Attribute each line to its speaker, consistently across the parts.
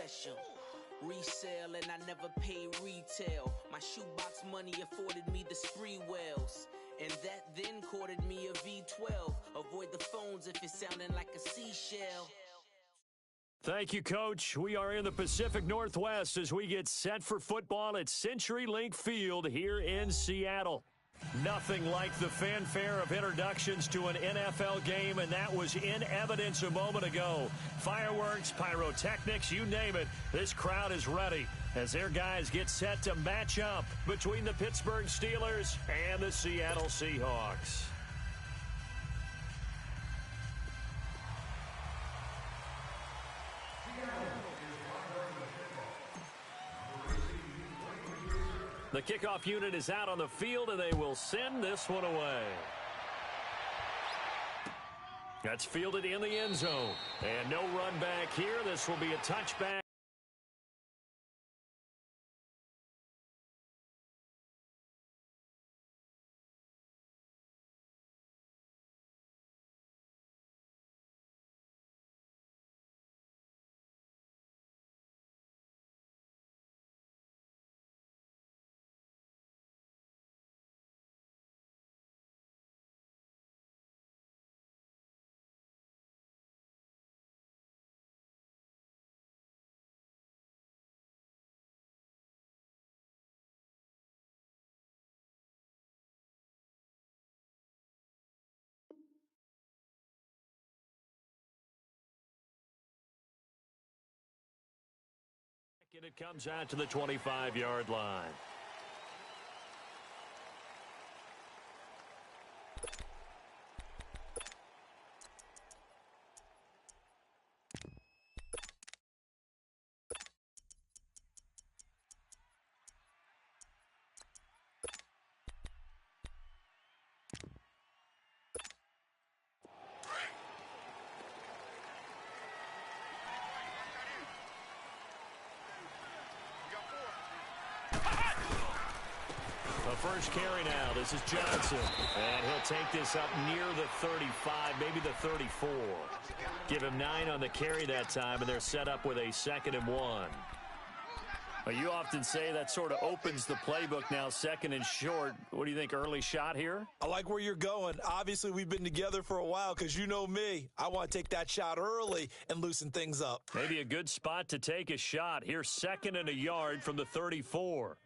Speaker 1: special. Resale and I never paid retail. My shoebox money afforded me the spree wells. And that then courted me a V12. Avoid the phones if it's sounding like a seashell.
Speaker 2: Thank you, Coach. We are in the Pacific Northwest as we get set for football at CenturyLink Field here in Seattle. Nothing like the fanfare of introductions to an NFL game, and that was in evidence a moment ago. Fireworks, pyrotechnics, you name it. This crowd is ready as their guys get set to match up between the Pittsburgh Steelers and the Seattle Seahawks. The kickoff unit is out on the field, and they will send this one away. That's fielded in the end zone. And no run back here. This will be a touchback. And it comes out to the 25-yard line. First carry now. This is Johnson. And he'll take this up near the 35, maybe the 34. Give him 9 on the carry that time, and they're set up with a 2nd and 1. Well, you often say that sort of opens the playbook now, 2nd and short. What do you think, early shot here?
Speaker 3: I like where you're going. Obviously, we've been together for a while because you know me. I want to take that shot early and loosen things up.
Speaker 2: Maybe a good spot to take a shot. Here's 2nd and a yard from the 34.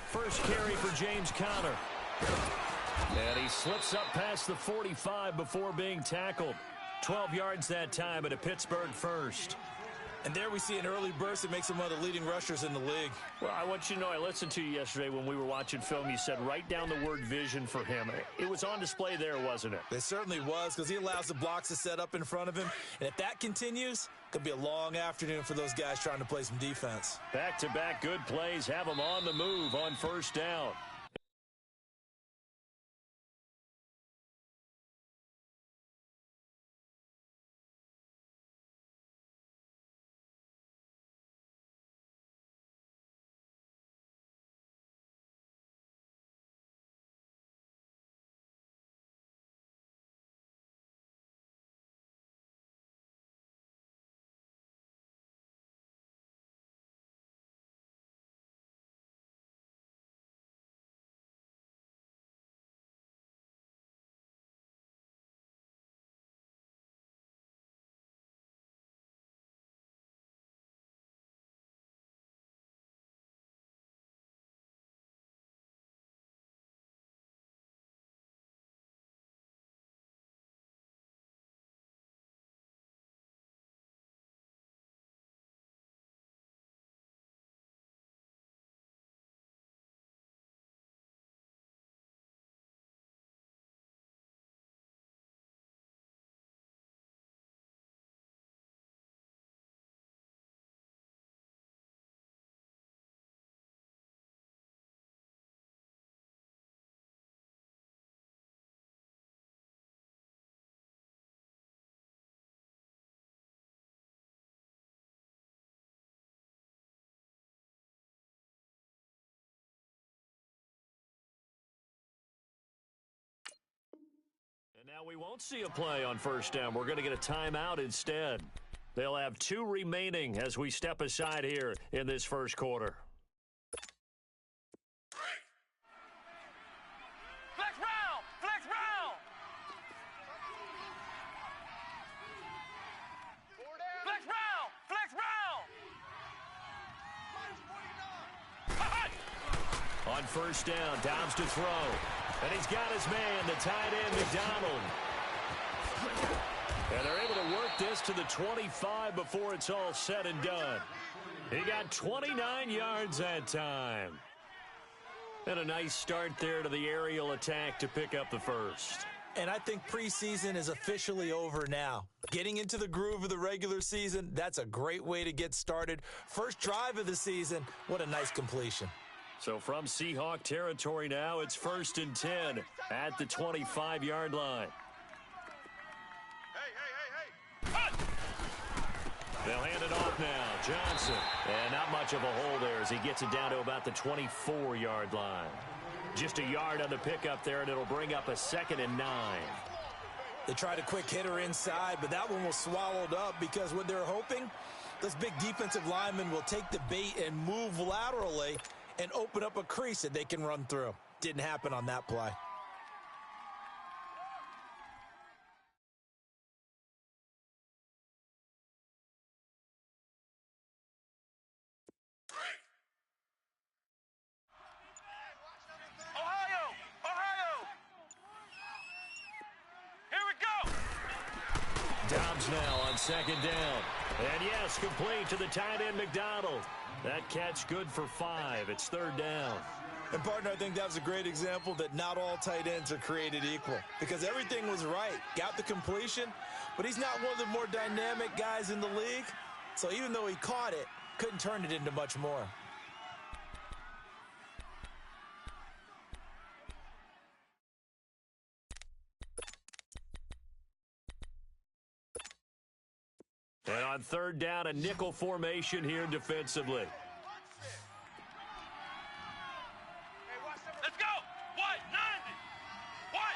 Speaker 2: First carry for James Conner. And he slips up past the 45 before being tackled. 12 yards that time, and a Pittsburgh first.
Speaker 3: And there we see an early burst that makes him one of the leading rushers in the league.
Speaker 2: Well, I want you to know, I listened to you yesterday when we were watching film. You said write down the word vision for him. It was on display there, wasn't it?
Speaker 3: It certainly was, because he allows the blocks to set up in front of him. And if that continues, it could be a long afternoon for those guys trying to play some defense.
Speaker 2: Back-to-back good plays have them on the move on first down. We won't see a play on first down. We're going to get a timeout instead. They'll have 2 remaining as we step aside here in this first quarter.
Speaker 4: Flex round! Flex round! Flex round! Flex round!
Speaker 2: On first down, Dobbs to throw. And he's got his man, the tight end, McDonald. And they're able to work this to the 25 before it's all said and done. He got 29 yards that time. And a nice start there to the aerial attack to pick up the first.
Speaker 3: And I think preseason is officially over now. Getting into the groove of the regular season, that's a great way to get started. First drive of the season, what a nice completion.
Speaker 2: So from Seahawk territory now, it's 1st and 10 at the 25-yard line. They'll hand it off now. Johnson. And not much of a hole there as he gets it down to about the 24-yard line. Just a yard on the pickup there, and it'll bring up a 2nd and 9.
Speaker 3: They tried a quick hitter inside, but that one was swallowed up because what they're hoping, this big defensive lineman will take the bait and move laterally and open up a crease that they can run through. Didn't happen on that play.
Speaker 2: Dobbs now on 2nd down. And yes, complete to the tight end, McDonald. That catch good for 5. It's 3rd down.
Speaker 3: And, partner, I think that was a great example that not all tight ends are created equal because everything was right. Got the completion, but he's not one of the more dynamic guys in the league. So even though he caught it, couldn't turn it into much more.
Speaker 2: And on 3rd down, a nickel formation here defensively.
Speaker 4: Let's go! What? 90! What?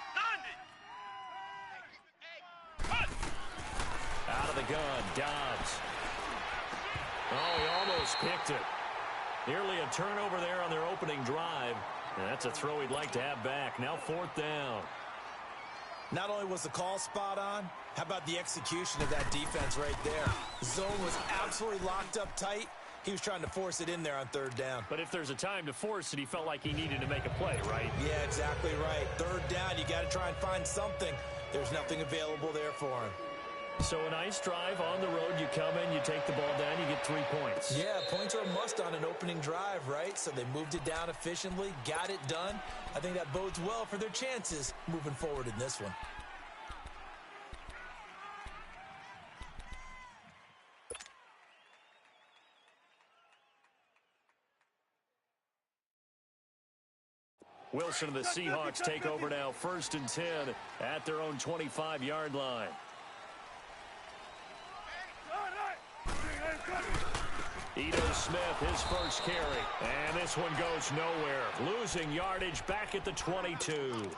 Speaker 4: 90!
Speaker 2: Out of the gun, Dobbs. Oh, he almost picked it. Nearly a turnover there on their opening drive. And that's a throw he'd like to have back. Now 4th down.
Speaker 3: Not only was the call spot on, how about the execution of that defense right there? The zone was absolutely locked up tight. He was trying to force it in there on 3rd down.
Speaker 2: But if there's a time to force it, he felt like he needed to make a play, right?
Speaker 3: Yeah, exactly right. 3rd down, you got to try and find something. There's nothing available there for him.
Speaker 2: So a nice drive on the road. You come in, you take the ball down, you get 3 points.
Speaker 3: Yeah, points are a must on an opening drive, right? So they moved it down efficiently, got it done. I think that bodes well for their chances moving forward in this one.
Speaker 2: Wilson and the Seahawks take over now, 1st and 10 at their own 25-yard line. Ito Smith, his first carry. And this one goes nowhere. Losing yardage back at the 22.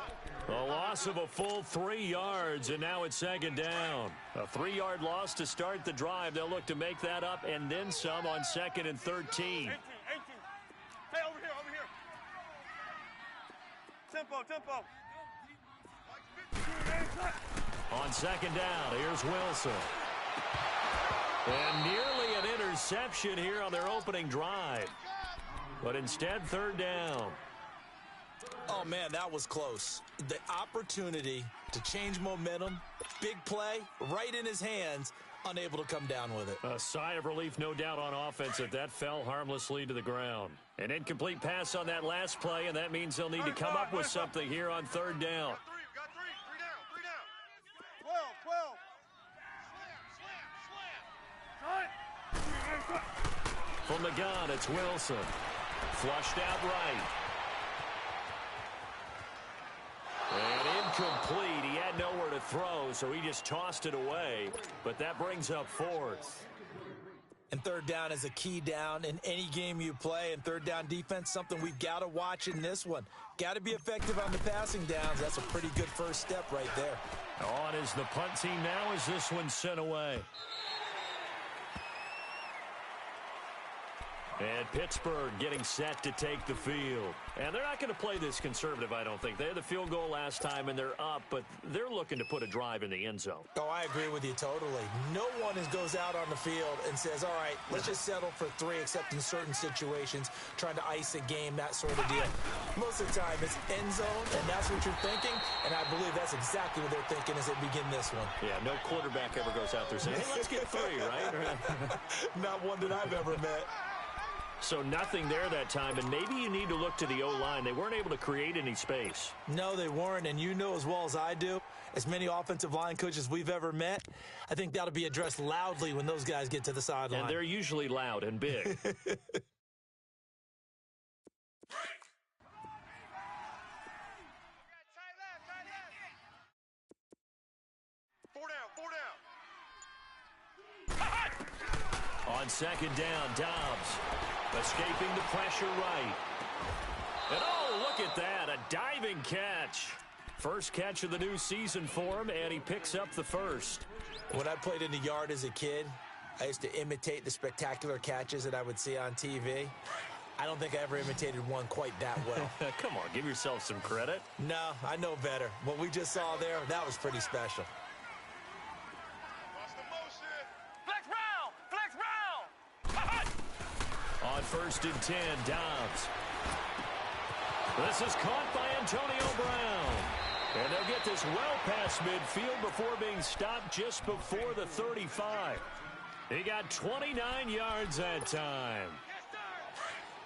Speaker 2: A loss of a full 3 yards, and now it's 2nd down. A 3-yard loss to start the drive. They'll look to make that up and then some on 2nd and 13.
Speaker 4: 18. Hey, over here. Tempo.
Speaker 2: On 2nd down, here's Wilson. And nearly an interception here on their opening drive. But instead, 3rd down.
Speaker 3: Oh, man, that was close. The opportunity to change momentum, big play, right in his hands, unable to come down with it.
Speaker 2: A sigh of relief, no doubt, on offense that that fell harmlessly to the ground. An incomplete pass on that last play, and that means they'll need to come up with something here on 3rd down.
Speaker 4: Got three. 3 down. 12.
Speaker 2: From the gun, it's Wilson. Flushed out right. And incomplete. He had nowhere to throw, so he just tossed it away. But that brings up 4th.
Speaker 3: And third down is a key down in any game you play. And third down defense, something we've got to watch in this one. Got to be effective on the passing downs. That's a pretty good first step right there.
Speaker 2: On is the punt team now as this one's sent away. And Pittsburgh getting set to take the field. And they're not going to play this conservative, I don't think. They had the field goal last time, and they're up, but they're looking to put a drive in the end zone.
Speaker 3: Oh, I agree with you totally. No one goes out on the field and says, all right, let's just settle for 3, except in certain situations, trying to ice a game, that sort of deal. Most of the time, it's end zone, and that's what you're thinking, and I believe that's exactly what they're thinking as they begin this one.
Speaker 2: Yeah, no quarterback ever goes out there saying, hey, let's get 3, right?
Speaker 3: Not one that I've ever met.
Speaker 2: So nothing there that time, and maybe you need to look to the O-line. They weren't able to create any space.
Speaker 3: No, they weren't, and you know as well as I do, as many offensive line coaches we've ever met, I think that'll be addressed loudly when those guys get to the sideline.
Speaker 2: And they're usually loud and big.
Speaker 4: 4 down.
Speaker 2: On second down, Dobbs escaping the pressure right. And oh, look at that, a diving catch. First catch of the new season for him, and he picks up the first.
Speaker 3: When I played in the yard as a kid, I used to imitate the spectacular catches that I would see on TV. I don't think I ever imitated one quite that well.
Speaker 2: Come on, give yourself some credit.
Speaker 3: No, I know better. What we just saw there, that was pretty special.
Speaker 4: Watch the motion. Flex round. Flex round.
Speaker 2: On first and 10, Dobbs. This is caught by Antonio Brown. And they'll get this well past midfield before being stopped just before the 35. He got 29 yards that time.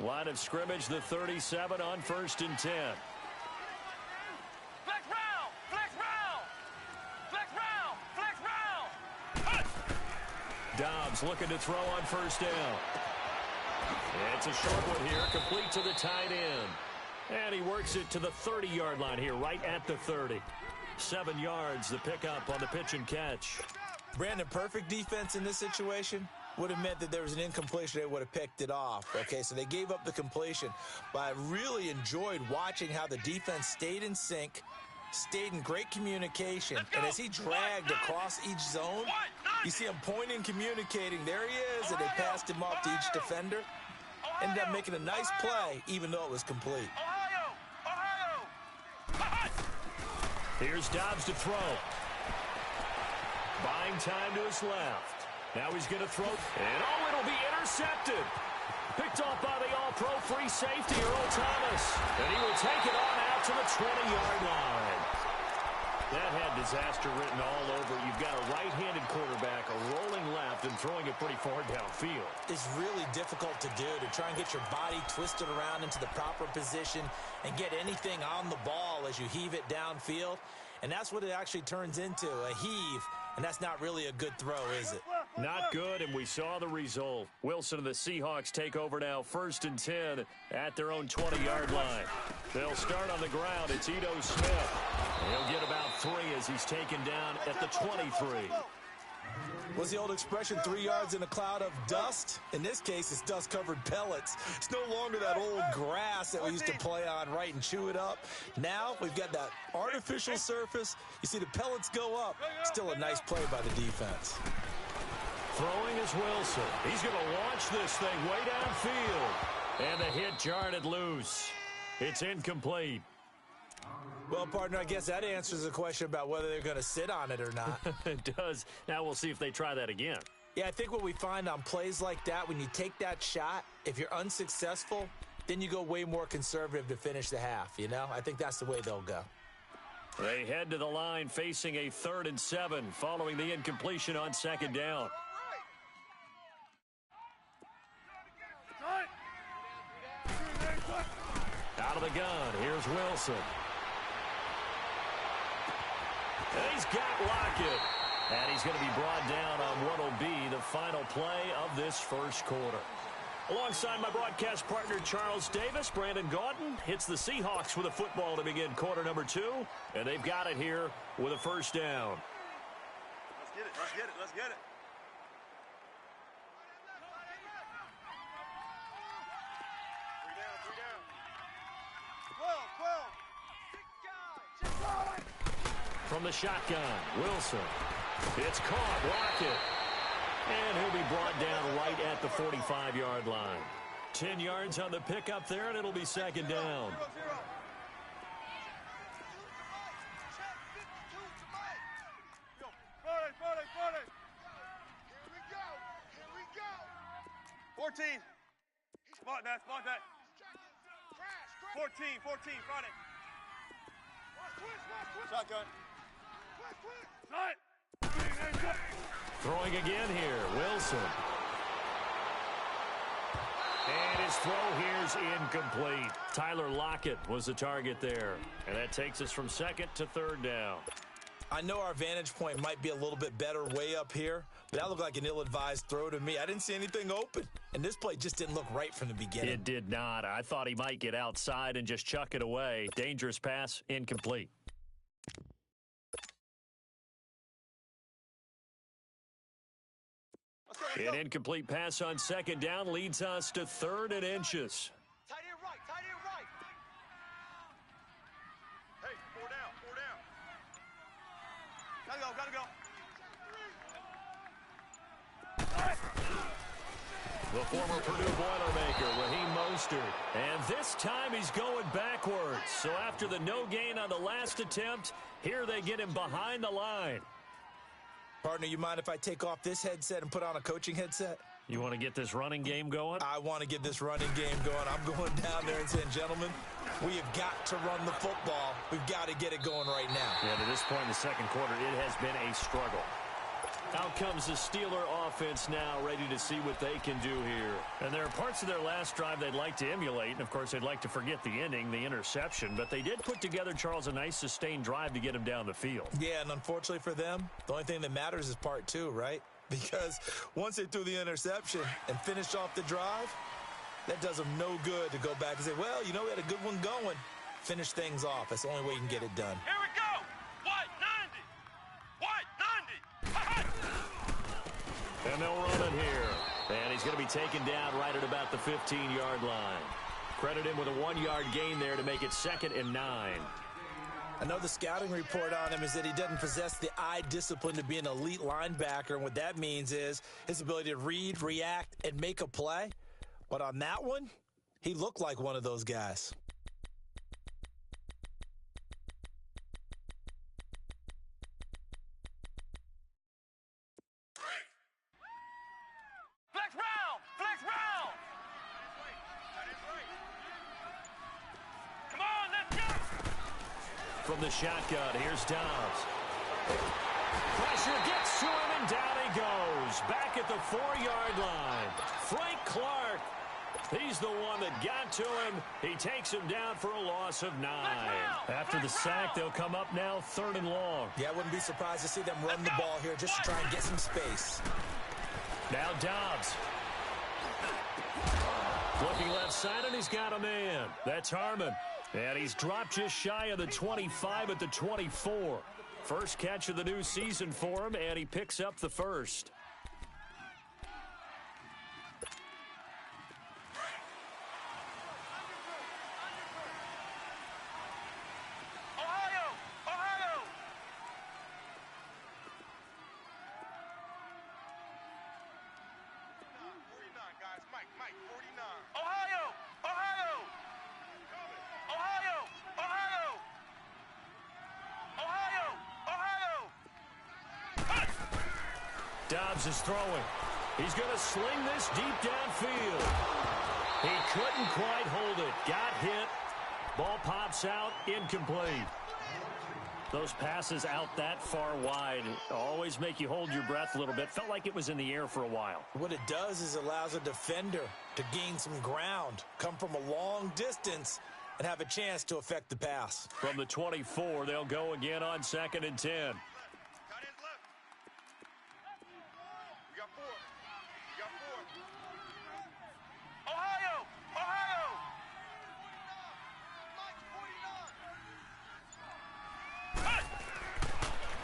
Speaker 2: Line of scrimmage, the 37 on first and 10.
Speaker 4: Flex round. Flex round. Flex round. Flex round.
Speaker 2: Dobbs looking to throw on first down. It's a short one here, complete to the tight end. And he works it to the 30-yard line here, right at the 30. 7 yards, the pickup on the pitch and catch.
Speaker 3: Brandon, perfect defense in this situation would have meant that there was an incompletion. They would have picked it off. Okay, so they gave up the completion. But I really enjoyed watching how the defense stayed in sync, stayed in great communication. And as he dragged across each zone, you see him pointing, communicating. There he is, and they passed him off to each defender. Ended up making a nice play, even though it was complete.
Speaker 2: Here's Dobbs to throw. Buying time to his left. Now he's going to throw. And oh, it'll be intercepted. Picked off by the all-pro free safety, Earl Thomas. And he will take it on out to the 20-yard line. That had disaster written all over. You've got a right-handed quarterback, a rolling left, and throwing it pretty far downfield.
Speaker 3: It's really difficult to do, to try and get your body twisted around into the proper position and get anything on the ball as you heave it downfield. And that's what it actually turns into, a heave. And that's not really a good throw, is it?
Speaker 2: Not good, and we saw the result. Wilson and the Seahawks take over now, first and 10 at their own 20-yard line. They'll start on the ground. It's Ito Smith. He'll get about 3 as he's taken down at the 23.
Speaker 3: What's the old expression, 3 yards in a cloud of dust? In this case, it's dust-covered pellets. It's no longer that old grass that we used to play on, right, and chew it up. Now we've got that artificial surface. You see the pellets go up. Still a nice play by the defense.
Speaker 2: Throwing is Wilson. He's going to launch this thing way downfield. And the hit jarred it loose. It's incomplete.
Speaker 3: Well, partner, I guess that answers the question about whether they're going to sit on it or not.
Speaker 2: It does. Now we'll see if they try that again.
Speaker 3: Yeah, I think what we find on plays like that, when you take that shot, if you're unsuccessful, then you go way more conservative to finish the half, you know? I think that's the way they'll go.
Speaker 2: They head to the line facing a 3rd and 7 following the incompletion on second down. Out of the gun, here's Wilson. And he's got Lockett. And he's going to be brought down on what will be the final play of this first quarter. Alongside my broadcast partner, Charles Davis, Brandon Gaudin hits the Seahawks with a football to begin quarter number 2. And they've got it here with a first down.
Speaker 4: Let's get it. Let's get it. Let's get it.
Speaker 2: from the shotgun. Wilson. It's caught. Lockett. And he'll be brought down right at the 45-yard line. 10 yards on the pickup there, and it'll be second down.
Speaker 4: Smart that. 14, Friday. Shotgun.
Speaker 2: Throwing again here, Wilson. And his throw here's incomplete. Tyler Lockett was the target there. And that takes us from second to third down.
Speaker 3: I know our vantage point might be a little bit better way up here, but that looked like an ill-advised throw to me. I didn't see anything open, and this play just didn't look right from the beginning.
Speaker 2: It did not. I thought he might get outside and just chuck it away. Dangerous pass, incomplete. An incomplete pass on second down leads us to 3rd and inches.
Speaker 4: Tight end right. Hey, 4 down. Gotta go.
Speaker 2: The former Purdue Boilermaker, Raheem Mostert. And this time he's going backwards. So after the no gain on the last attempt, here they get him behind the line.
Speaker 3: Partner, you mind if I take off this headset and put on a coaching headset?
Speaker 2: You want to get this running game going?
Speaker 3: I want to get this running game going. I'm going down there and saying, gentlemen, we have got to run the football. We've got to get it going right now.
Speaker 2: Yeah, to this point in the second quarter, it has been a struggle. Out comes the Steeler offense now, ready to see what they can do here. And there are parts of their last drive they'd like to emulate. And, of course, they'd like to forget the ending, the interception. But they did put together, Charles, a nice sustained drive to get him down the field.
Speaker 3: Yeah, and unfortunately for them, the only thing that matters is part 2, right? Because once they threw the interception and finished off the drive, that does them no good to go back and say, well, you know, we had a good one going. Finish things off. That's the only way you can get it done.
Speaker 4: Here we go. White 90.
Speaker 2: And they'll run it here. And he's going to be taken down right at about the 15-yard line. Credit him with a 1-yard gain there to make it 2nd and 9.
Speaker 3: I know the scouting report on him is that he doesn't possess the eye discipline to be an elite linebacker. And what that means is his ability to read, react, and make a play. But on that one, he looked like one of those guys.
Speaker 4: Flex round. Come on, let's go.
Speaker 2: From the shotgun, here's Dobbs. Pressure gets to him, and down he goes. Back at the 4-yard line. Frank Clark. He's the one that got to him. He takes him down for a loss of 9. After the sack, they'll come up now 3rd and long.
Speaker 3: Yeah, I wouldn't be surprised to see them run the ball here just to try and get some space.
Speaker 2: Now Dobbs. Looking left side, and he's got a man. That's Harmon. And he's dropped just shy of the 25 at the 24. First catch of the new season for him, and he picks up the first. Dobbs is throwing. He's going to sling this deep downfield. He couldn't quite hold it. Got hit. Ball pops out. Incomplete. Those passes out that far wide always make you hold your breath a little bit. Felt like it was in the air for a while.
Speaker 3: What it does is allows a defender to gain some ground, come from a long distance, and have a chance to affect the pass.
Speaker 2: From the 24, they'll go again on 2nd and 10.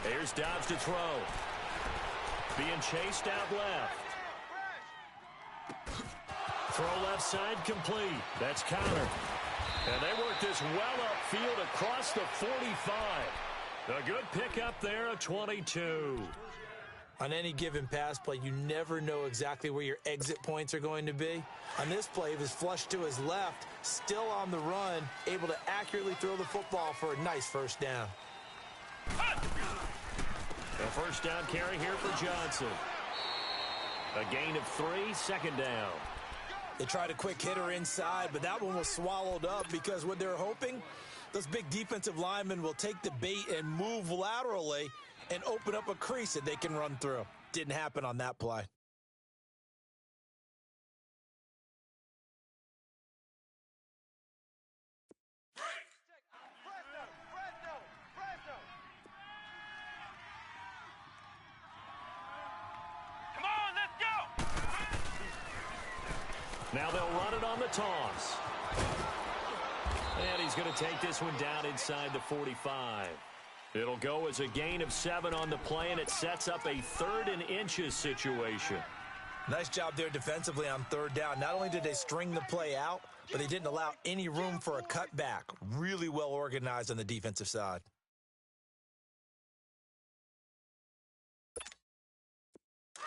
Speaker 2: Here's Dobbs to throw. Being chased out left. Throw left side complete. That's counter. And they work this well upfield across the 45. A good pickup there, a 22.
Speaker 3: On any given pass play, you never know exactly where your exit points are going to be. On this play, he was flushed to his left, still on the run, able to accurately throw the football for a nice first down.
Speaker 2: A first down carry here for Johnson. A gain of 3, second down.
Speaker 3: They tried a quick hitter inside, but that one was swallowed up because what they're hoping, those big defensive linemen will take the bait and move laterally and open up a crease that they can run through. Didn't happen on that play.
Speaker 4: Come on, let's go!
Speaker 2: Now they'll run it on the toss. And he's going to take this one down inside the 45. It'll go as a gain of 7 on the play, and it sets up a 3rd and inches situation.
Speaker 3: Nice job there defensively on 3rd down. Not only did they string the play out, but they didn't allow any room for a cutback. Really well organized on the defensive side.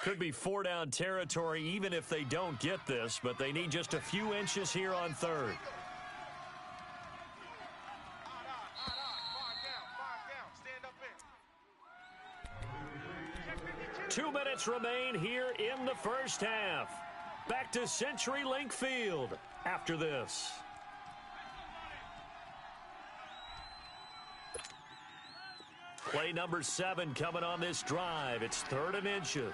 Speaker 2: Could be 4-down territory even if they don't get this, but they need just a few inches here on 3rd. 2 minutes remain here in the first half. Back to CenturyLink Field after this. Play number 7 coming on this drive. It's 3rd and inches.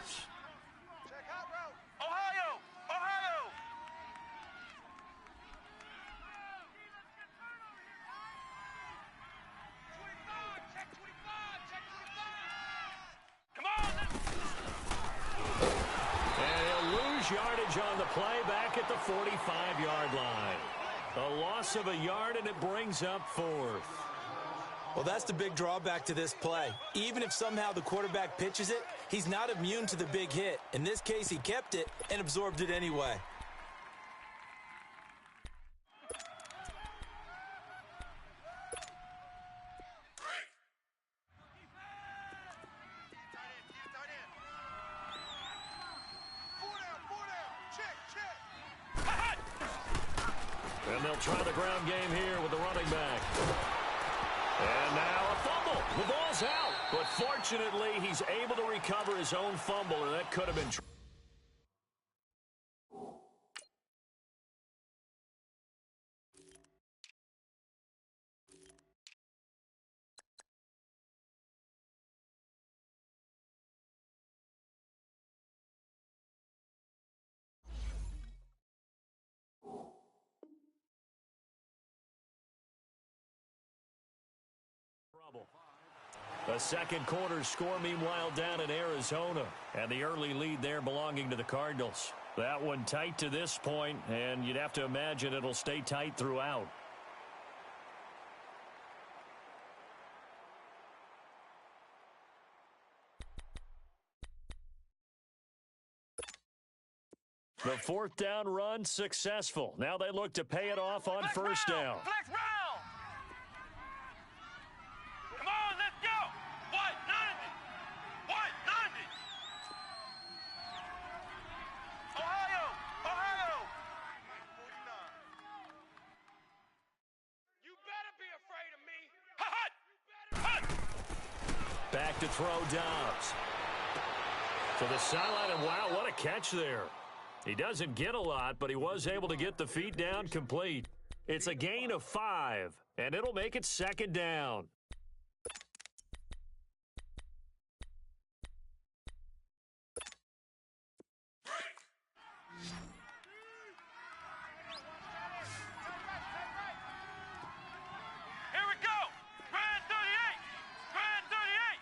Speaker 4: Ohio! Ohio! Come on!
Speaker 2: And he'll lose yardage on the play back at the 45-yard line. A loss of a yard, and it brings up 4th.
Speaker 3: Well, that's the big drawback to this play. Even if somehow the quarterback pitches it, he's not immune to the big hit. In this case, he kept it and absorbed it anyway.
Speaker 2: And they'll try the ground game here with the running back. And now a fumble. The ball's out. But fortunately, he's able to recover his own fumble, and that could have been trouble. A second quarter score, meanwhile, down in Arizona. And the early lead there belonging to the Cardinals. That one tight to this point, and you'd have to imagine it'll stay tight throughout. The 4th down run successful. Now they look to pay it off on first down.
Speaker 4: Flex round! Come on, let's go! 190! 190! Ohio! Ohio! You better be afraid of me! Hut! Hut!
Speaker 2: Back to throw Dobbs. To the sideline, and wow, what a catch there. He doesn't get a lot, but he was able to get the feet down complete. It's a gain of 5, and it'll make it 2nd down.
Speaker 4: Here we go! Grand 38! Grand 38!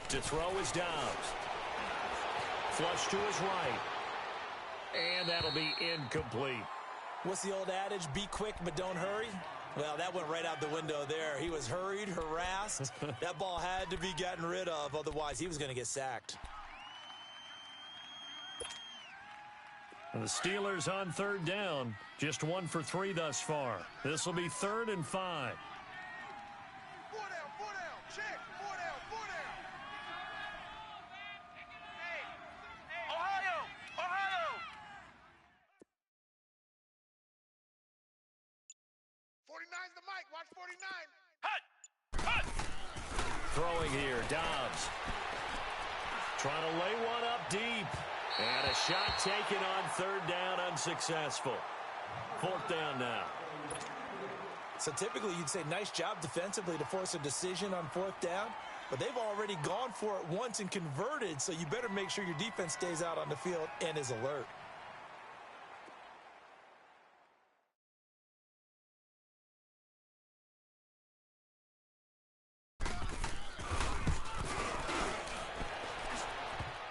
Speaker 2: To throw is Dobbs. Flush to his right. And that'll be incomplete.
Speaker 3: What's the old adage? Be quick, but don't hurry. Well, that went right out the window there. He was hurried, harassed. That ball had to be gotten rid of. Otherwise, he was going to get sacked.
Speaker 2: And the Steelers on third down, just 1 for 3 thus far. This will be 3rd and 5.
Speaker 4: 4 down, check, 4 down. Hey, Ohio! 49's the mic, watch 49. Hut!
Speaker 2: Throwing here, Dobbs. Trying to lay one up deep. And a shot taken on 3rd down, unsuccessful. 4th down now.
Speaker 3: So typically you'd say nice job defensively to force a decision on 4th down, but they've already gone for it once and converted, so you better make sure your defense stays out on the field and is alert.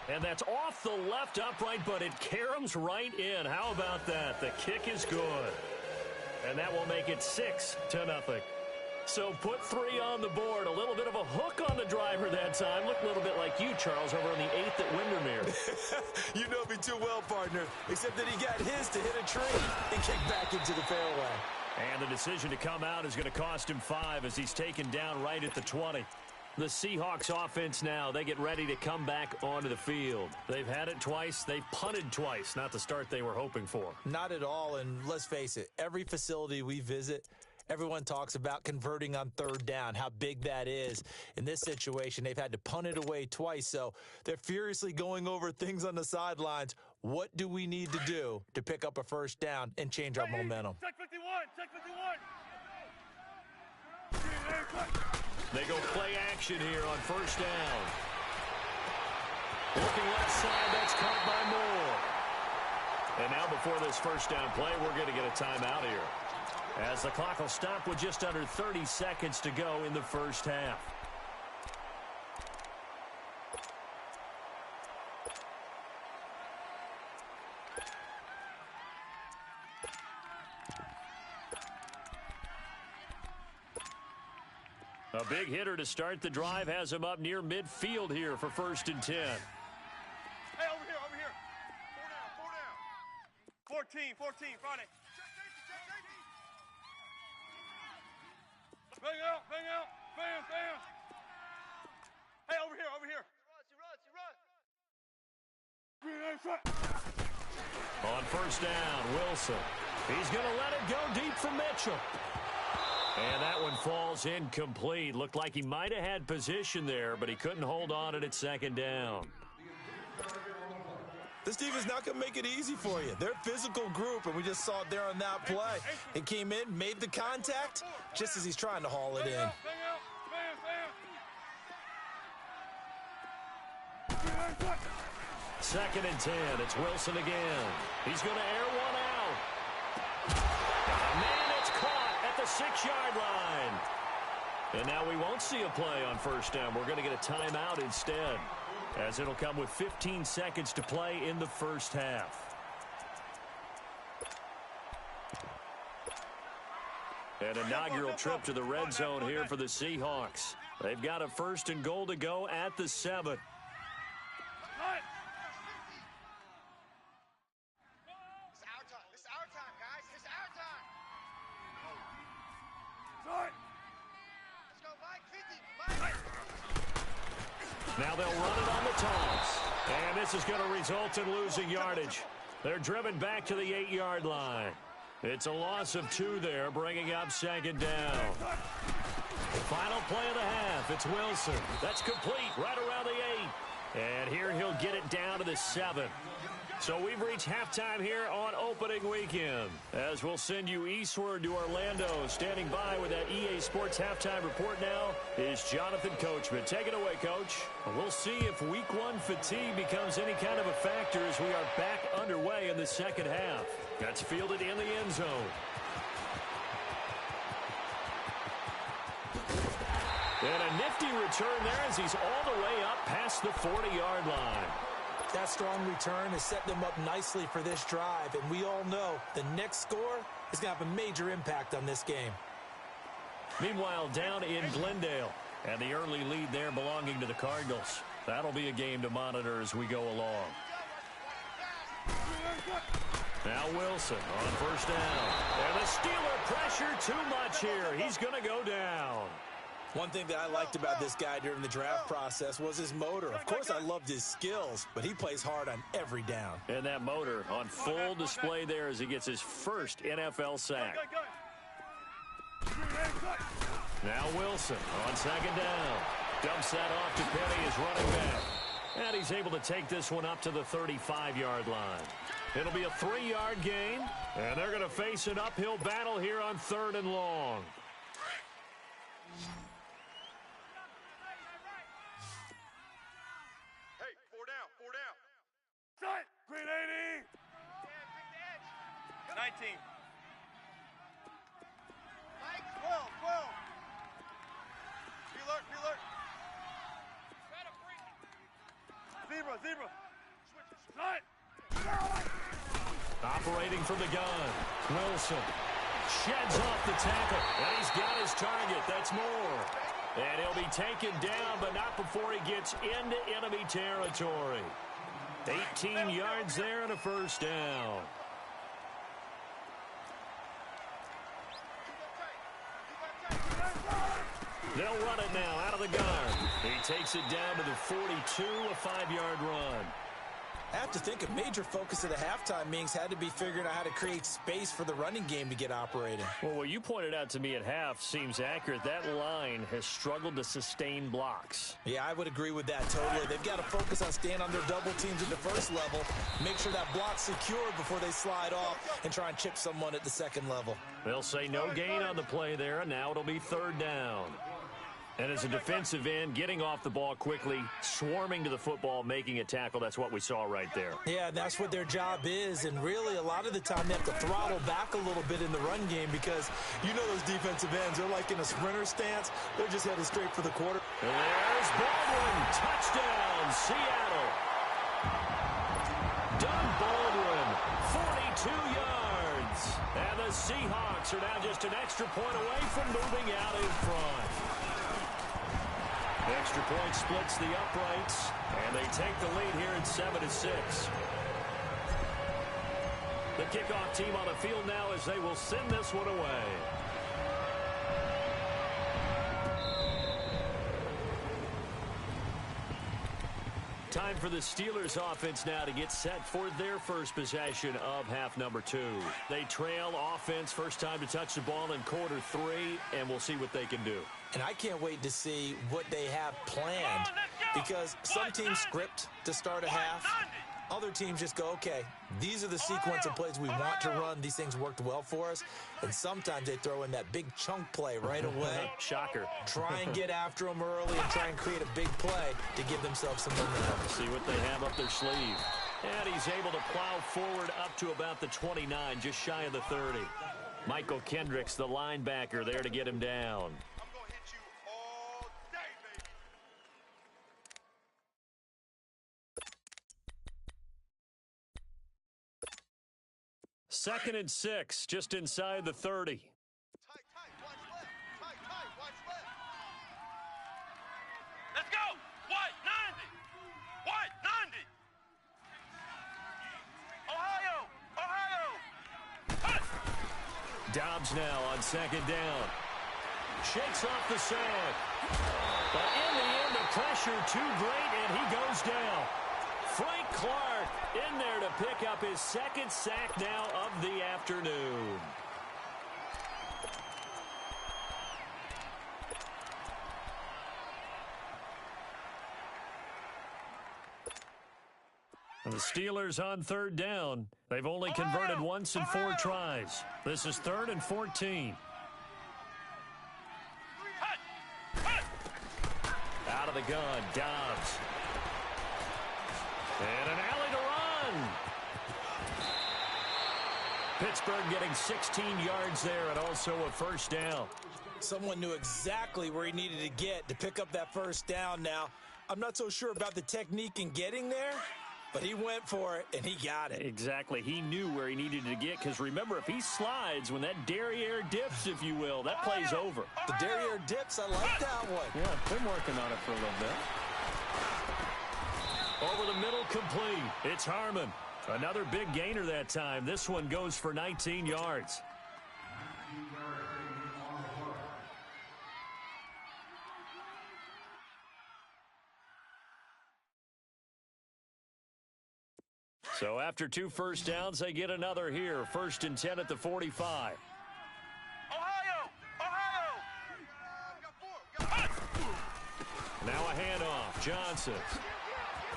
Speaker 2: And that's off the left upright, but it caroms right in. How about that? The kick is good. And that will make it 6-0. So put 3 on the board. A little bit of a hook on the driver that time. Looked a little bit like you, Charles, over on the 8th at Windermere.
Speaker 3: You know me too well, partner, except that he got his to hit a tree and kick back into the fairway.
Speaker 2: And the decision to come out is going to cost him 5 as he's taken down right at the 20. The Seahawks offense now, they get ready to come back onto the field. They've had it twice. They've punted twice. Not the start they were hoping for.
Speaker 3: Not at all, and let's face it, every facility we visit, everyone talks about converting on 3rd down, how big that is. In this situation, they've had to punt it away twice, so they're furiously going over things on the sidelines. What do we need to do to pick up a 1st down and change our momentum?
Speaker 4: Check 51, check 51.
Speaker 2: They go play action here on 1st down. Looking left side, that's caught by Moore. And now before this 1st down play, we're going to get a timeout here, as the clock will stop with just under 30 seconds to go in the 1st half. A big hitter to start the drive has him up near midfield here for 1st and 10.
Speaker 4: Hey, over here. 4 down. 14, Friday. Bang out. Fans. Hey, over here.
Speaker 2: On 1st down, Wilson. He's going to let it go deep for Mitchell. And that one falls incomplete. Looked like he might have had position there, but he couldn't hold on at 2nd down.
Speaker 3: This team is not going to make it easy for you. They're a physical group, and we just saw it there on that play. He came in, made the contact, just as he's trying to haul it in.
Speaker 2: 2nd and 10. It's Wilson again. He's going to air one out. Man, it's caught at the 6-yard line. And now we won't see a play on 1st down. We're going to get a timeout instead, as it'll come with 15 seconds to play in the 1st half. An inaugural trip to the red zone here for the Seahawks. They've got a 1st and goal to go at the 7. Now they'll run it on the toss. And this is going to result in losing yardage. They're driven back to the 8-yard line. It's a loss of 2 there, bringing up 2nd down. Final play of the half. It's Wilson. That's complete right around the 8. And here he'll get it down to the 7. So we've reached halftime here on opening weekend, as we'll send you eastward to Orlando. Standing by with that EA Sports halftime report now is Jonathan Coachman. Take it away, Coach. We'll see if week 1 fatigue becomes any kind of a factor as we are back underway in the 2nd half. That's fielded in the end zone. And a nifty return there as he's all the way up past the 40-yard line.
Speaker 3: That strong return has set them up nicely for this drive, and we all know the next score is going to have a major impact on this game.
Speaker 2: Meanwhile, down in Glendale, and the early lead there belonging to the Cardinals. That'll be a game to monitor as we go along. Now Wilson on first down. And the Steeler pressure too much here. He's going to go down.
Speaker 3: One thing that I liked about this guy during the draft process was his motor. Of course, I loved his skills, but he plays hard on every down.
Speaker 2: And that motor on full display there as he gets his first NFL sack. Now Wilson on second down. Dumps that off to Penny as running back. And he's able to take this one up to the 35-yard line. It'll be a 3-yard gain, and they're going to face an uphill battle here on 3rd and long.
Speaker 4: Hey, 4 down, 4 down. Set. Green 80. 19. Mike, 12, 12. Be alert, be alert. Zebra, zebra. Switch.
Speaker 2: Operating from the gun. Wilson sheds off the tackle, and he's got his target. That's more. And he'll be taken down, but not before he gets into enemy territory. 18 yards there and a first down. They'll run it now out of the gun. He takes it down to the 42, a 5-yard run.
Speaker 3: I have to think a major focus of the halftime meetings had to be figuring out how to create space for the running game to get operating.
Speaker 2: Well, what you pointed out to me at half seems accurate. That line has struggled to sustain blocks.
Speaker 3: Yeah, I would agree with that totally. They've got to focus on staying on their double teams at the first level, make sure that block's secured before they slide off and try and chip someone at the second level.
Speaker 2: They'll say no gain on the play there, and now it'll be 3rd down. And as a defensive end, getting off the ball quickly, swarming to the football, making a tackle, that's what we saw right there.
Speaker 3: Yeah, that's what their job is, and really a lot of the time they have to throttle back a little bit in the run game because you know those defensive ends, they're like in a sprinter stance. They're just headed straight for the quarter.
Speaker 2: There's Baldwin. Touchdown, Seattle. Doug Baldwin, 42 yards. And the Seahawks are now just an extra point away from moving out in front. Extra point splits the uprights, and they take the lead here at 7-6. The kickoff team on the field now as they will send this one away. Time for the Steelers offense now to get set for their first possession of half number 2. They trail offense, first time to touch the ball in quarter 3, and we'll see what they can do.
Speaker 3: And I can't wait to see what they have planned because some teams script to start a half. Other teams just go, okay, these are the sequence of plays we want to run. These things worked well for us. And sometimes they throw in that big chunk play right away.
Speaker 2: Shocker.
Speaker 3: Try and get after them early and try and create a big play to give themselves some momentum.
Speaker 2: See what they have up their sleeve. And he's able to plow forward up to about the 29, just shy of the 30. Michael Kendricks, the linebacker, there to get him down. Second and 6, just inside the 30.
Speaker 4: Tight, watch left. Tight, watch left. Let's go. White, 90. White, 90. Ohio.
Speaker 2: Dobbs now on second down. Shakes off the sack. But in the end, the pressure too great, and he goes down. Frank Clark in there to pick up his second sack now of the afternoon. And the Steelers on third down. They've only converted once in 4 tries. This is 3rd and 14. Out of the gun, Dobbs. And an alley to run. Pittsburgh getting 16 yards there and also a first down.
Speaker 3: Someone knew exactly where he needed to get to pick up that first down now. I'm not so sure about the technique in getting there, but he went for it, and he got it.
Speaker 2: Exactly. He knew where he needed to get, because remember, if he slides, when that derriere dips, if you will, that play's over.
Speaker 3: The derriere dips, I like that one.
Speaker 2: Yeah, been working on it for a little bit. Over the middle, complete. It's Harmon. Another big gainer that time. This one goes for 19 yards. So after 2 first downs, they get another here. 1st and 10 at the 45.
Speaker 4: Ohio!
Speaker 2: Now a handoff. Johnson.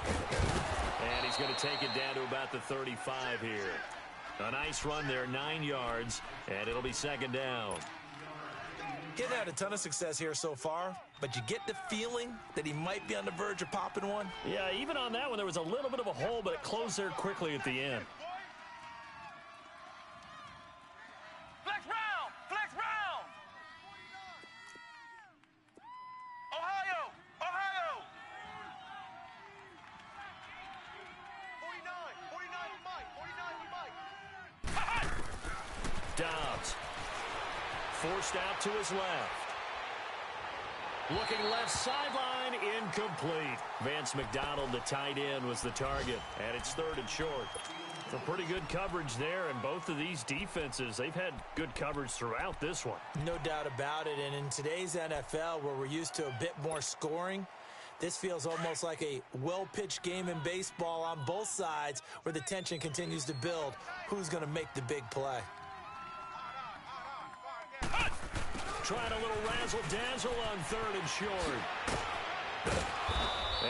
Speaker 2: And he's going to take it down to about the 35 here. A nice run there, 9 yards, and it'll be 2nd down.
Speaker 3: He's had a ton of success here so far, but you get the feeling that he might be on the verge of popping one.
Speaker 2: Yeah, even on that one, there was a little bit of a hole, but it closed there quickly at the end.
Speaker 4: Flex round! Flex round! Ohio! 49 with Mike.
Speaker 2: Dobbs. Forced out to his left. Looking left sideline, incomplete. Vance McDonald, the tight end, was the target, and it's 3rd and short. Some pretty good coverage there, and both of these defenses, they've had good coverage throughout this one.
Speaker 3: No doubt about it, and in today's NFL, where we're used to a bit more scoring, this feels almost like a well-pitched game in baseball on both sides, where the tension continues to build. Who's going to make the big play?
Speaker 2: Trying a little razzle-dazzle on 3rd and short.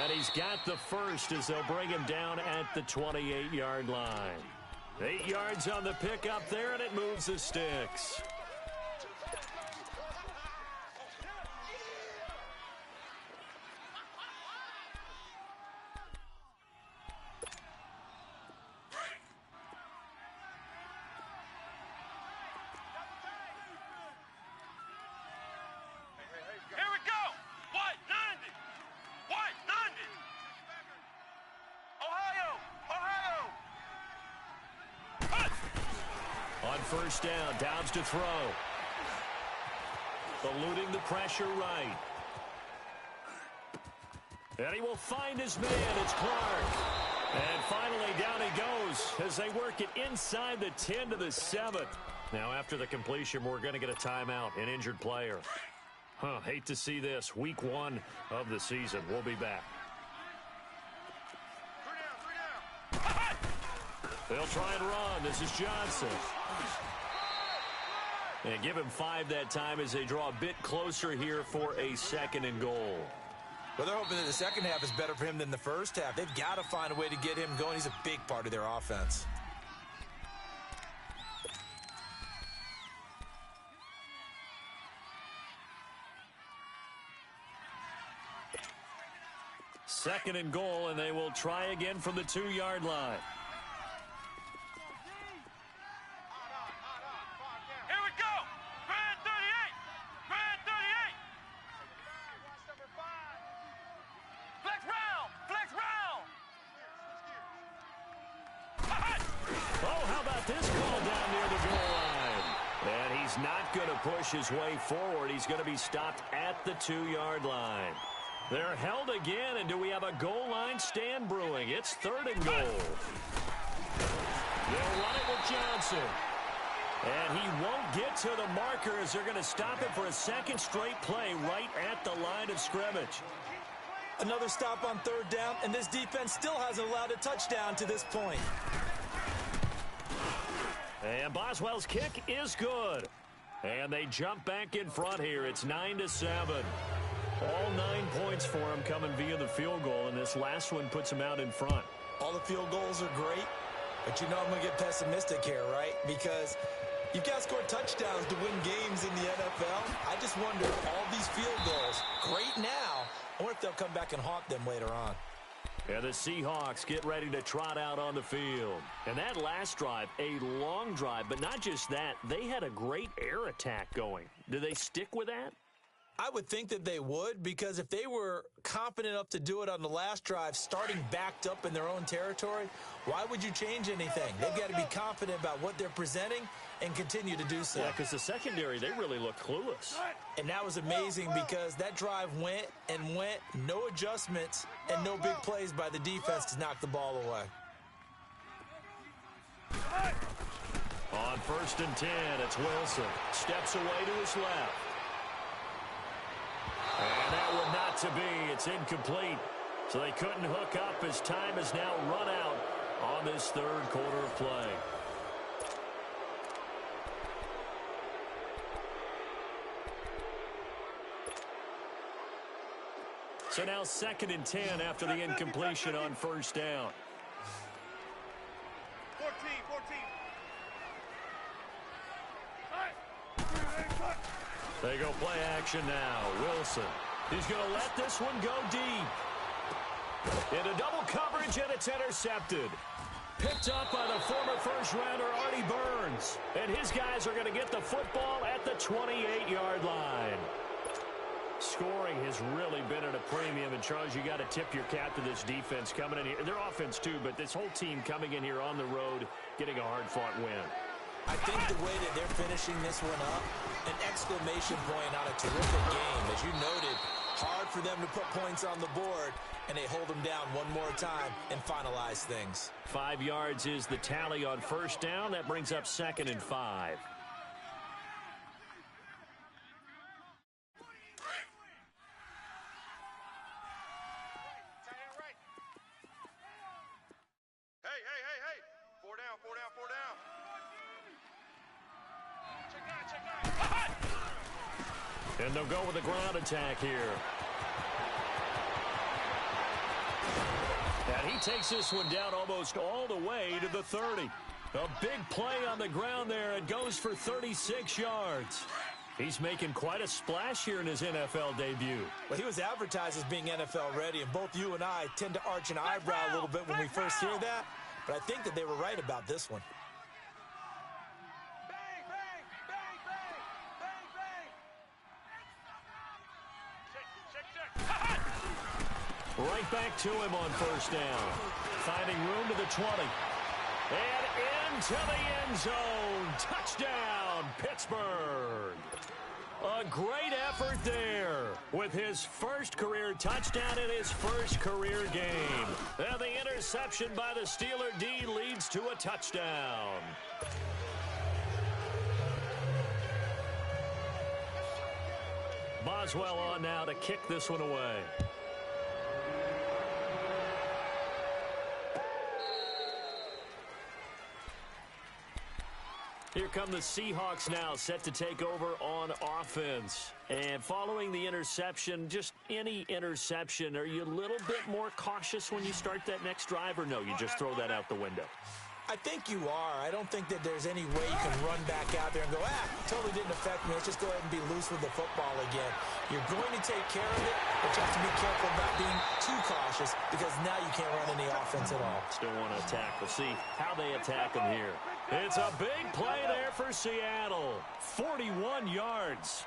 Speaker 2: And he's got the first as they'll bring him down at the 28-yard line. 8 yards on the pickup there, and it moves the sticks. First down, Dobbs to throw. Eluding the pressure right. And he will find his man. It's Clark. And finally down he goes as they work it inside the 10 to the 7. Now after the completion, we're going to get a timeout, an injured player. Hate to see this. Week 1 of the season. We'll be back. They'll try and run. This is Johnson. And give him 5 that time as they draw a bit closer here for a 2nd and goal.
Speaker 3: Well, they're hoping that the second half is better for him than the first half. They've got to find a way to get him going. He's a big part of their offense.
Speaker 2: Second and goal, and they will try again from the 2-yard line. Push his way forward. He's going to be stopped at the 2-yard line. They're held again, and do we have a goal line stand brewing? It's 3rd and goal. They'll run it with Johnson. And he won't get to the marker as they're going to stop him for a 2nd straight play right at the line of scrimmage.
Speaker 3: Another stop on 3rd down, and this defense still hasn't allowed a touchdown to this point.
Speaker 2: And Boswell's kick is good. And they jump back in front here. It's 9-7. All 9 points for them coming via the field goal, and this last one puts them out in front.
Speaker 3: All the field goals are great, but you know I'm going to get pessimistic here, right? Because you've got to score touchdowns to win games in the NFL. I just wonder if all these field goals, great now, I wonder if they'll come back and haunt them later on.
Speaker 2: And the Seahawks get ready to trot out on the field. And that last drive, a long drive, but not just that, they had a great air attack going. Do they stick with that?
Speaker 3: I would think that they would, because if they were confident enough to do it on the last drive, starting backed up in their own territory, why would you change anything? They've got to be confident about what they're presenting and continue to do so.
Speaker 2: Yeah, because the secondary, they really look clueless.
Speaker 3: And that was amazing because that drive went and went, no adjustments and no big plays by the defense to knock the ball away.
Speaker 2: On 1st and 10, it's Wilson. Steps away to his left. And that one not to be. It's incomplete. So they couldn't hook up as time has now run out on this third quarter of play. So now 2nd and 10 after the incompletion on 1st down.
Speaker 4: 14.
Speaker 2: They go play action now. Wilson. He's going to let this one go deep. Into double coverage, and it's intercepted. Picked up by the former first-rounder Artie Burns. And his guys are going to get the football at the 28-yard line. Scoring has really been at a premium. And, Charles, you got to tip your cap to this defense coming in here. Their offense, too, but this whole team coming in here on the road, getting a hard-fought win.
Speaker 3: I think the way that they're finishing this one up, an exclamation point on a terrific game. As you noted, hard for them to put points on the board, and they hold them down one more time and finalize things.
Speaker 2: 5 yards is the tally on 1st down. That brings up 2nd and 5.
Speaker 4: Hey. 4 down.
Speaker 2: And they'll go with a ground attack here. And he takes this one down almost all the way to the 30. A big play on the ground there. It goes for 36 yards. He's making quite a splash here in his NFL debut.
Speaker 3: Well, he was advertised as being NFL ready, and both you and I tend to arch an eyebrow a little bit when we first hear that. But I think that they were right about this one.
Speaker 2: Right back to him on 1st down. Finding room to the 20. And into the end zone. Touchdown, Pittsburgh. A great effort there with his first career touchdown in his first career game. And the interception by the Steeler D leads to a touchdown. Boswell on now to kick this one away. Here come the Seahawks now, set to take over on offense. And following the interception, just any interception, are you a little bit more cautious when you start that next drive, or no, you just throw that out the window?
Speaker 3: I think you are. I don't think that there's any way you can run back out there and go, totally didn't affect me. Let's just go ahead and be loose with the football again. You're going to take care of it, but you have to be careful about being too cautious because now you can't run any offense at all.
Speaker 2: Still want to attack. We'll see how they attack them here. It's a big play there for Seattle. 41 yards.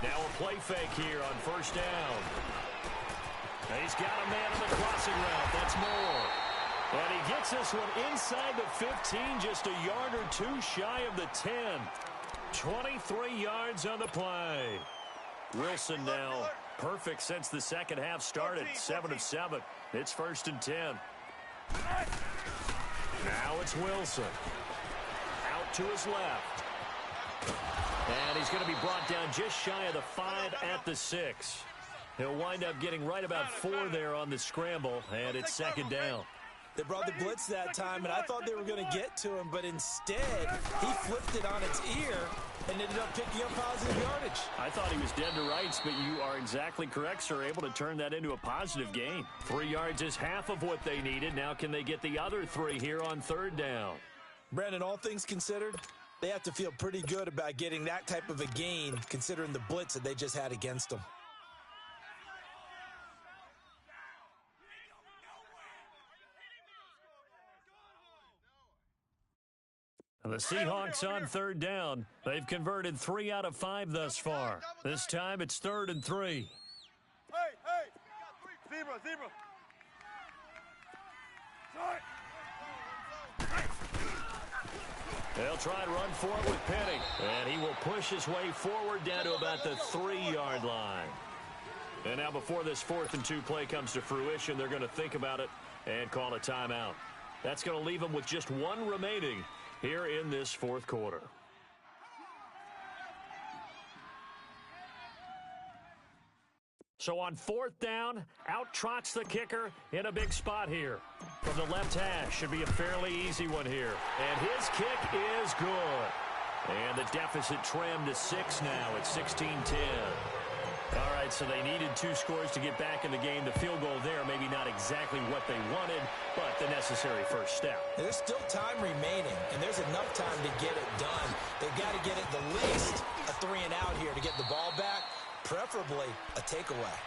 Speaker 2: Now a play fake here on 1st down. He's got a man on the crossing route. That's Moore. And he gets this one inside the 15, just a yard or two shy of the 10. 23 yards on the play. Wilson now perfect since the second half started. 7 of 7. It's 1st and 10. Now it's Wilson. Out to his left. And he's going to be brought down just shy of the 5 at the 6. He'll wind up getting right about 4 there on the scramble, and it's 2nd down.
Speaker 3: They brought the blitz that time, and I thought they were going to get to him, but instead, he flipped it on its ear and ended up picking up positive yardage.
Speaker 2: I thought he was dead to rights, but you are exactly correct, sir, able to turn that into a positive gain. 3 yards is half of what they needed. Now can they get the other 3 here on 3rd down?
Speaker 3: Brandon, all things considered, they have to feel pretty good about getting that type of a gain, considering the blitz that they just had against them.
Speaker 2: The Seahawks on 3rd down. They've converted 3 out of 5 thus far. This time it's 3rd and 3.
Speaker 4: Hey! Zebra!
Speaker 2: They'll try and run for it with Penny. And he will push his way forward down to about the 3-yard line. And now before this 4th and 2 play comes to fruition, they're going to think about it and call a timeout. That's going to leave them with just one remaining here in this fourth quarter. So on fourth down, out trots the kicker in a big spot here. From the left hash, should be a fairly easy one here. And his kick is good. And the deficit trimmed to 6 now at 16-10. All right, so they needed 2 scores to get back in the game. The field goal there, maybe not exactly what they wanted, but the necessary first step.
Speaker 3: There's still time remaining, and there's enough time to get it done. They've got to get it the least a 3 and out here to get the ball back, preferably a takeaway.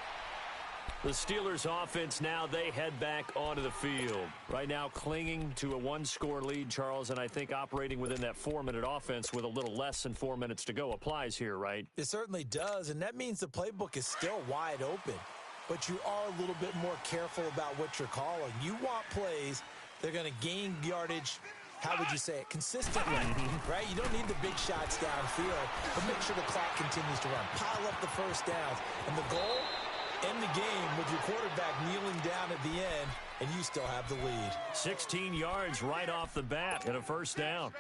Speaker 2: The Steelers offense now, they head back onto the field. Right now clinging to a 1-score lead, Charles, and I think operating within that 4-minute offense with a little less than 4 minutes to go applies here, right?
Speaker 3: It certainly does, and that means the playbook is still wide open. But you are a little bit more careful about what you're calling. You want plays that are going to gain yardage, how would you say it, consistently, right? You don't need the big shots downfield, but make sure the clock continues to run. Pile up the first downs, and the goal, end the game with your quarterback kneeling down at the end, and you still have the lead.
Speaker 2: 16 yards right off the bat and a first down.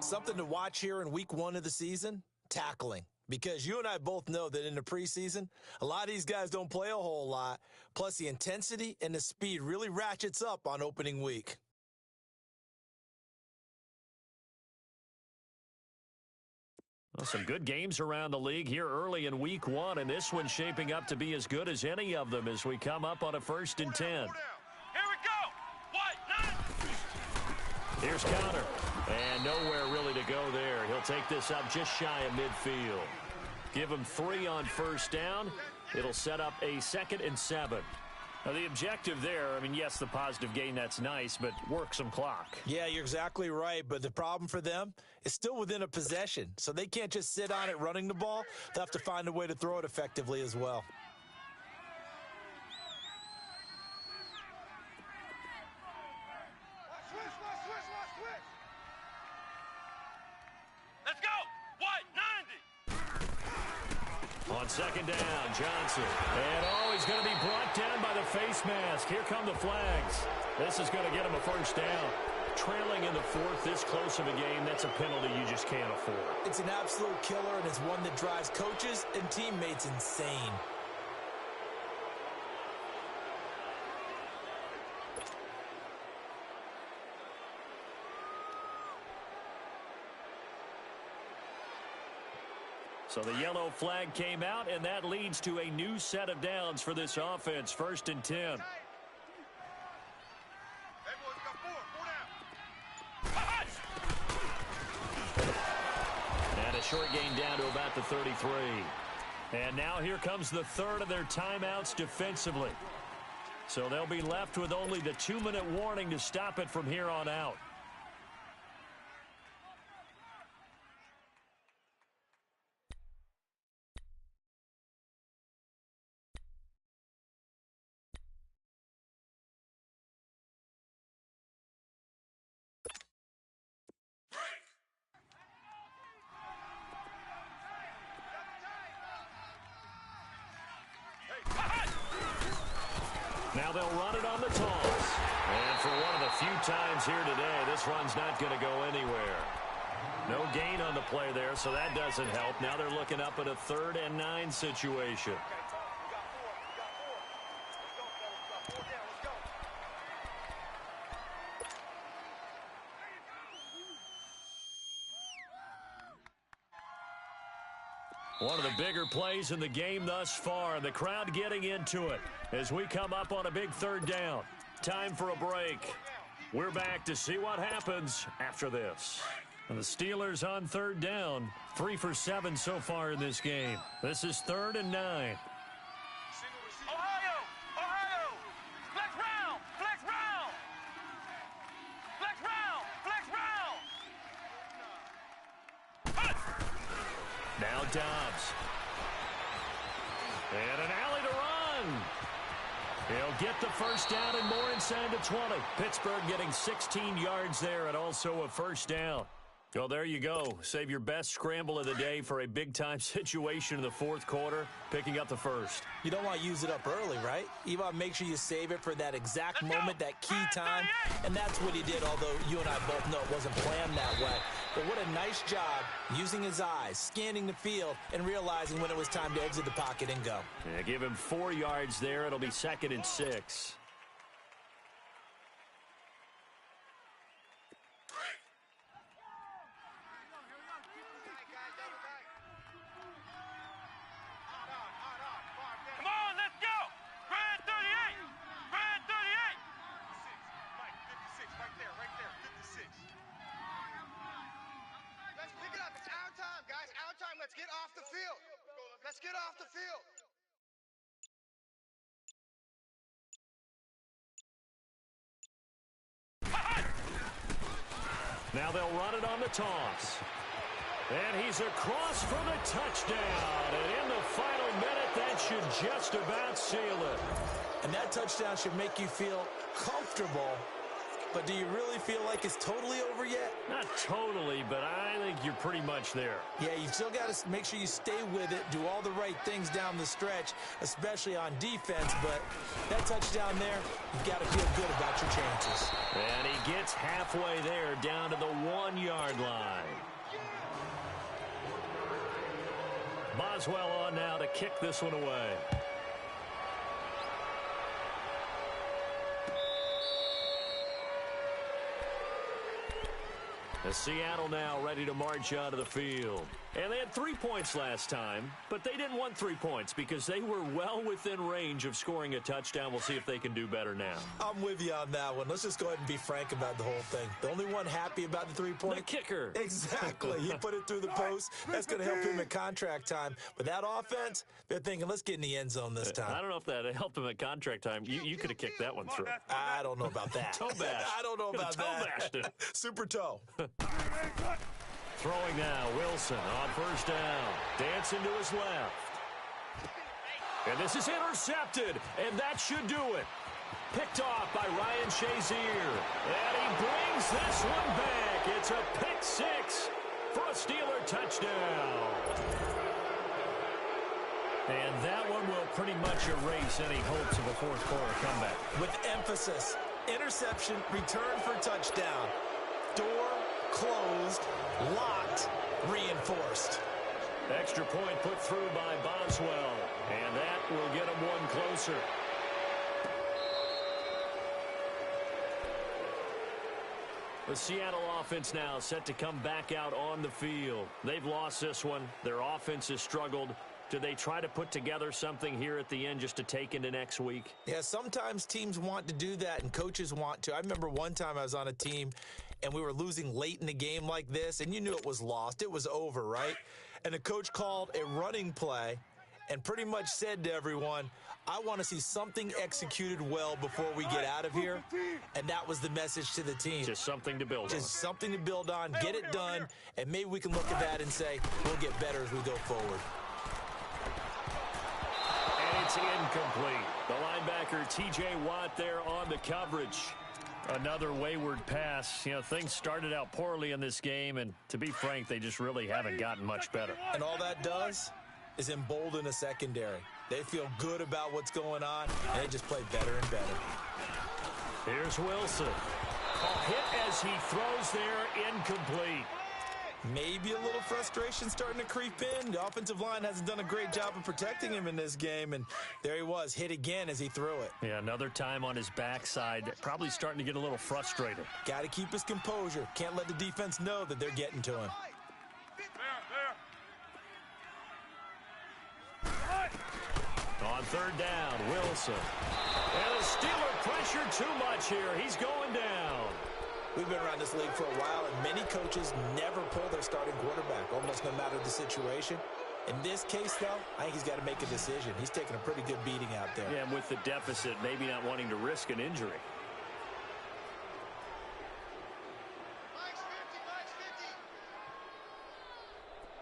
Speaker 3: Something to watch here in week 1 of the season, tackling. Because you and I both know that in the preseason, a lot of these guys don't play a whole lot. Plus, the intensity and the speed really ratchets up on opening week.
Speaker 2: Well, some good games around the league here early in week 1, and this one's shaping up to be as good as any of them as we come up on a 1st and 10.
Speaker 4: Here we go. White, 9.
Speaker 2: Here's Connor, and nowhere really to go there. He'll take this up just shy of midfield. Give him 3 on first down. It'll set up a 2nd and 7. Now, the objective there, I mean, yes, the positive gain, that's nice, but work some clock.
Speaker 3: Yeah, you're exactly right, but the problem for them is still within a possession, so they can't just sit on it running the ball. They'll have to find a way to throw it effectively as well.
Speaker 4: Let's go. White, 90.
Speaker 2: On 2nd down, Johnson. And, he's going to be brought down by the face mask. Here come the flags. This is going to get him a first down. Trailing in the 4th, this close of a game, that's a penalty you just can't afford.
Speaker 3: It's an absolute killer, and it's one that drives coaches and teammates insane.
Speaker 2: So the yellow flag came out, and that leads to a new set of downs for this offense. 1st and 10.
Speaker 4: Hey, boys, got 4 down.
Speaker 2: And a short gain down to about the 33. And now here comes the 3rd of their timeouts defensively. So they'll be left with only the 2-minute warning to stop it from here on out. Now they'll run it on the toss. And for one of the few times here today, this run's not going to go anywhere. No gain on the play there, so that doesn't help. Now they're looking up at a 3rd and 9 situation. One of the bigger plays in the game thus far, and the crowd getting into it as we come up on a big 3rd down. Time for a break. We're back to see what happens after this. And the Steelers on 3rd down, 3 for 7 so far in this game. This is 3rd and 9.
Speaker 4: Ohio! Ohio! Flex round! Flex round! Flex round! Flex round!
Speaker 2: Now Dobbs. And an alley to run. He'll get the first down and more inside the 20. Pittsburgh getting 16 yards there and also a first down. Well, there you go. Save your best scramble of the day for a big-time situation in the fourth quarter, picking up the first.
Speaker 3: You don't want to use it up early, right? You want to make sure you save it for that exact moment, that key time, and that's what he did, although you and I both know it wasn't planned that way. But what a nice job using his eyes, scanning the field, and realizing when it was time to exit the pocket and go.
Speaker 2: Yeah, give him 4 yards there. It'll be 2nd and 6.
Speaker 5: Let's get off the field.
Speaker 2: Now they'll run it on the toss. And he's across for the touchdown. And in the final minute, that should just about seal it.
Speaker 3: And that touchdown should make you feel comfortable. But do you really feel like it's totally over yet?
Speaker 2: Not totally, but I think you're pretty much there.
Speaker 3: Yeah, you've still got to make sure you stay with it, do all the right things down the stretch, especially on defense. But that touchdown there, you've got to feel good about your chances.
Speaker 2: And he gets halfway there, down to the 1-yard line. Boswell on now to kick this one away. Seattle now ready to march out of the field. And they had 3 points last time, but they didn't want 3 points because they were well within range of scoring a touchdown. We'll see if they can do better now.
Speaker 3: I'm with you on that one. Let's just go ahead and be frank about the whole thing. The only one happy about the 3-point?
Speaker 2: The kicker.
Speaker 3: Exactly. He put it through the post. That's going to help him at contract time. But that offense, they're thinking, let's get in the end zone this time.
Speaker 2: I don't know if that helped him at contract time. You could have kicked that one through.
Speaker 3: I don't know about that.
Speaker 2: Toe bash.
Speaker 3: I don't know about
Speaker 2: toe
Speaker 3: that.
Speaker 2: Bashed it.
Speaker 3: Super toe.
Speaker 2: Throwing now, Wilson on first down. Dancing to his left. And this is intercepted, and that should do it. Picked off by Ryan Shazier. And he brings this one back. It's a pick six for a Steeler touchdown. And that one will pretty much erase any hopes of a fourth quarter comeback.
Speaker 3: With emphasis, interception, return for touchdown. Door closed, locked, reinforced.
Speaker 2: Extra point put through by Boswell, and that will get him one closer. The Seattle offense now set to come back out on the field. They've lost this one. Their offense has struggled. Do they try to put together something here at the end just to take into next week?
Speaker 3: Yeah, sometimes teams want to do that and coaches want to. I remember one time I was on a team and we were losing late in the game like this, and you knew it was lost. It was over, right? And the coach called a running play and pretty much said to everyone, I want to see something executed well before we get out of here. And that was the message to the team.
Speaker 2: Just something to build on.
Speaker 3: Just something to build on, get it done, and maybe we can look at that and say, we'll get better as we go forward.
Speaker 2: And it's incomplete. The linebacker, T.J. Watt, there on the coverage. Another wayward pass. You know, things started out poorly in this game, and to be frank, they just really haven't gotten much better.
Speaker 3: And all that does is embolden a secondary. They feel good about what's going on, and they just play better and better.
Speaker 2: Here's Wilson. A hit as he throws there, incomplete.
Speaker 3: Maybe a little frustration starting to creep in. The offensive line hasn't done a great job of protecting him in this game, and there he was, hit again as he threw it.
Speaker 2: Yeah, another time on his backside, probably starting to get a little frustrated.
Speaker 3: Got to keep his composure. Can't let the defense know that they're getting to him.
Speaker 2: On third down, Wilson. And the Steeler pressure too much here. He's going down.
Speaker 3: We've been around this league for a while, and many coaches never pull their starting quarterback, almost no matter the situation. In this case, though, I think he's got to make a decision. He's taking a pretty good beating out there.
Speaker 2: Yeah, and with the deficit, maybe not wanting to risk an injury.
Speaker 5: Mike's 50, Mike's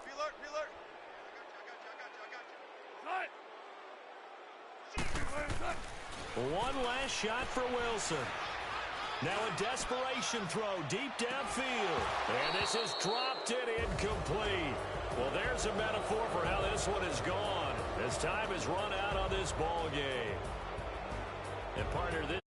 Speaker 5: 50. Alert, alert. I got you.
Speaker 2: One last shot for Wilson. Now a desperation throw deep downfield. And this is dropped it incomplete. Well, there's a metaphor for how this one is gone as time has run out on this ball game. And partner, this